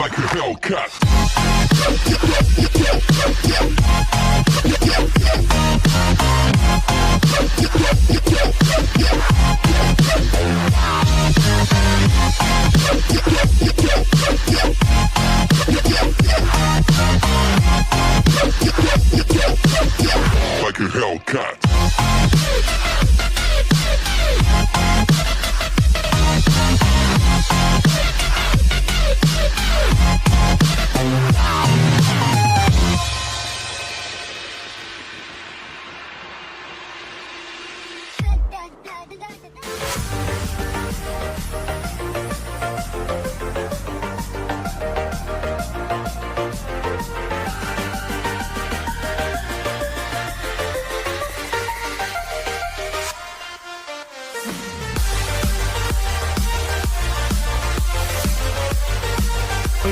like a Hellcat. Like a Hellcat.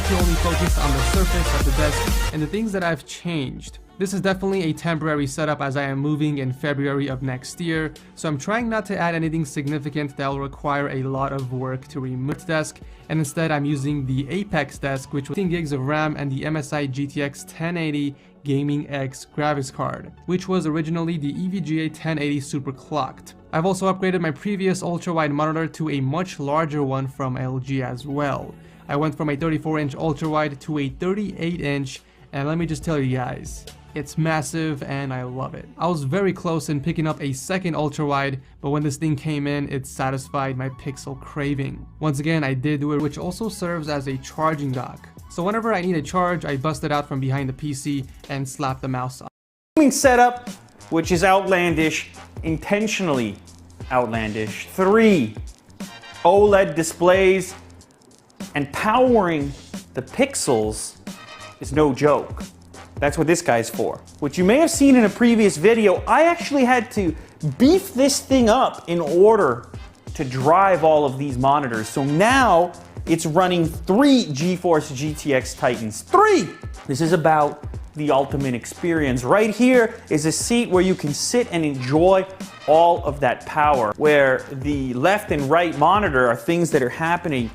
To only focus on the surface of the desk and the things that I've changed. This is definitely a temporary setup as I am moving in February of next year, so I'm trying not to add anything significant that will require a lot of work to remove the desk, and instead I'm using the Apex desk, which was 16 gigs of RAM and the MSI GTX 1080 Gaming X graphics card, which was originally the EVGA 1080 super clocked. I've also upgraded my previous ultra-wide monitor to a much larger one from LG as well. I went from a 34-inch ultra-wide to a 38-inch, and let me just tell you guys, it's massive and I love it. I was very close in picking up a second ultra-wide, but when this thing came in, it satisfied my pixel craving. Once again, I did do it, which also serves as a charging dock. So whenever I need a charge, I bust it out from behind the PC and slap the mouse on. Gaming setup, which is outlandish, intentionally outlandish. 3 OLED displays, and powering the pixels is no joke. That's what this guy's for. What you may have seen in a previous video, I actually had to beef this thing up in order to drive all of these monitors. So now it's running 3 GeForce GTX Titans. 3! This is about the ultimate experience. Right here is a seat where you can sit and enjoy all of that power, where the left and right monitor are things that are happening,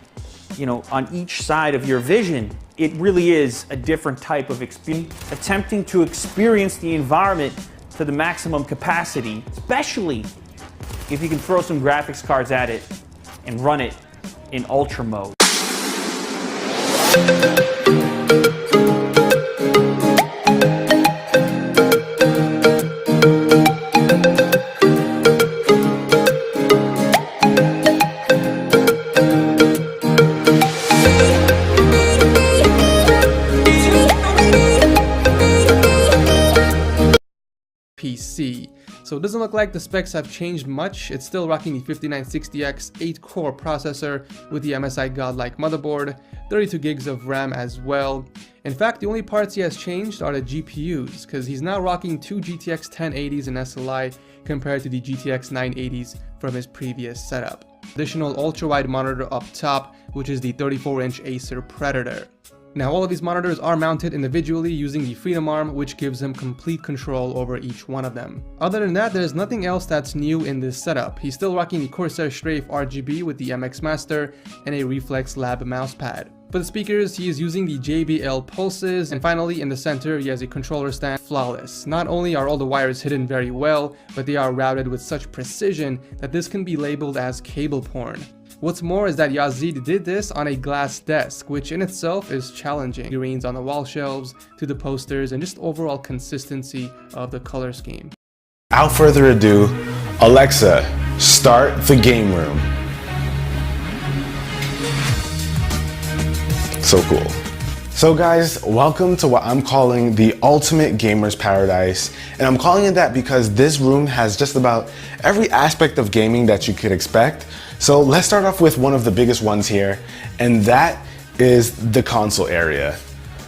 you know, on each side of your vision. It really is a different type of experience, attempting to experience the environment to the maximum capacity, especially if you can throw some graphics cards at it and run it in ultra mode. PC. So it doesn't look like the specs have changed much. It's still rocking the 5960X 8-core processor with the MSI Godlike motherboard, 32 gigs of RAM as well. In fact, the only parts he has changed are the GPUs, because he's now rocking 2 GTX 1080s in SLI compared to the GTX 980s from his previous setup. Additional ultra-wide monitor up top, which is the 34-inch Acer Predator. Now all of these monitors are mounted individually using the Freedom Arm, which gives him complete control over each one of them. Other than that, there's nothing else that's new in this setup. He's still rocking the Corsair Strafe RGB with the MX Master and a Reflex Lab mousepad. For the speakers, he is using the JBL Pulses, and finally in the center he has a controller stand. Flawless. Not only are all the wires hidden very well, but they are routed with such precision that this can be labeled as cable porn. What's more is that Yazid did this on a glass desk, which in itself is challenging. Figurines on the wall shelves, to the posters, and just overall consistency of the color scheme. Without further ado, Alexa, start the game room. So cool. So guys, welcome to what I'm calling the ultimate gamer's paradise. And I'm calling it that because this room has just about every aspect of gaming that you could expect. So let's start off with one of the biggest ones here, and that is the console area.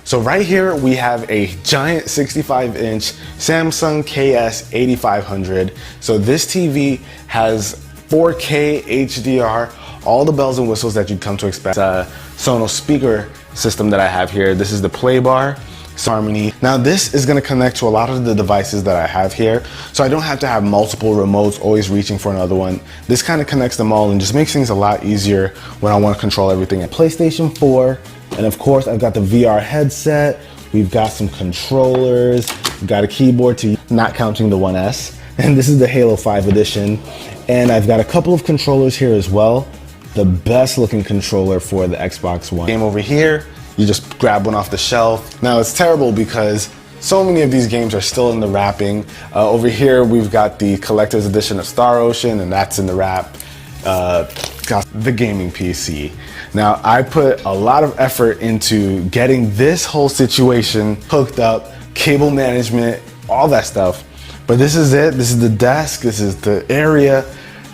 So right here we have a giant 65-inch Samsung KS8500. So this TV has 4K HDR, all the bells and whistles that you'd come to expect. Sonos speaker system that I have here. This is the play bar, Harmony. Now this is going to connect to a lot of the devices that I have here, so I don't have to have multiple remotes always reaching for another one. This kind of connects them all and just makes things a lot easier when I want to control everything. PlayStation 4 And of course, I've got the VR headset. We've got some controllers. We've got a keyboard too, not counting the 1S. And this is the Halo 5 edition. And I've got a couple of controllers here as well. The best looking controller for the Xbox One. Game over here, you just grab one off the shelf. Now it's terrible because so many of these games are still in the wrapping. Over here, we've got the collector's edition of Star Ocean, and that's in the wrap. Got the gaming PC. Now, I put a lot of effort into getting this whole situation hooked up, cable management, all that stuff. But this is it. This is the desk. This is the area.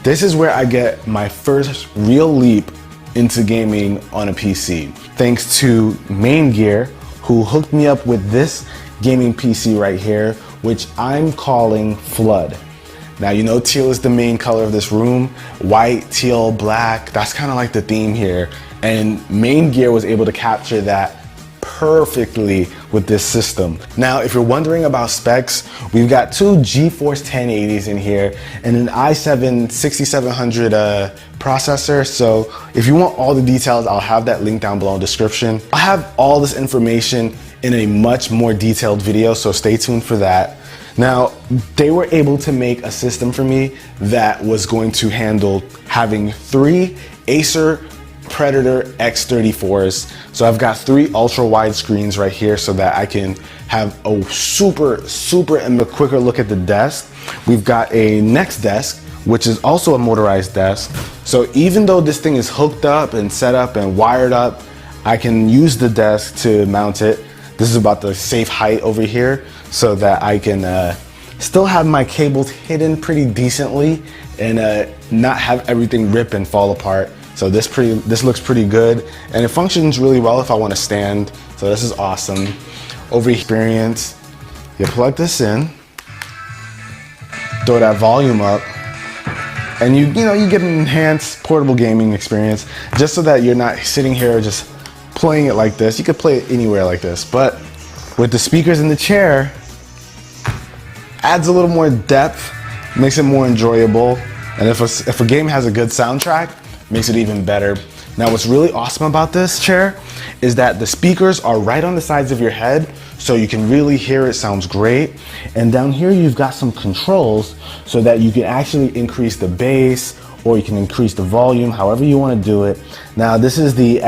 This is where I get my first real leap into gaming on a PC. Thanks to Main Gear, who hooked me up with this gaming PC right here, which I'm calling Flood. Now, you know teal is the main color of this room. White, teal, black, that's kind of like the theme here. And Main Gear was able to capture that perfectly with this system. Now, if you're wondering about specs, we've got two GeForce 1080s in here and an i7 6700 processor. So if you want all the details, I'll have that link down below in the description. I have all this information in a much more detailed video, so stay tuned for that. Now, they were able to make a system for me that was going to handle having 3 Acer Predator X34s. So I've got 3 ultra wide screens right here so that I can have a super and a quicker look at the desk. We've got a next desk, which is also a motorized desk. So even though this thing is hooked up and set up and wired up, I can use the desk to mount it. This is about the safe height over here so that I can still have my cables hidden pretty decently and not have everything rip and fall apart. So this looks pretty good, and it functions really well if I want to stand. So this is awesome. Over experience, you plug this in, throw that volume up, and you get an enhanced portable gaming experience just so that you're not sitting here just playing it like this. You could play it anywhere like this, but with the speakers in the chair, adds a little more depth, makes it more enjoyable, and if a game has a good soundtrack, makes it even better. Now, what's really awesome about this chair is that the speakers are right on the sides of your head, so you can really hear it. Sounds great. And down here, you've got some controls so that you can actually increase the bass or you can increase the volume, however you want to do it. Now, this is the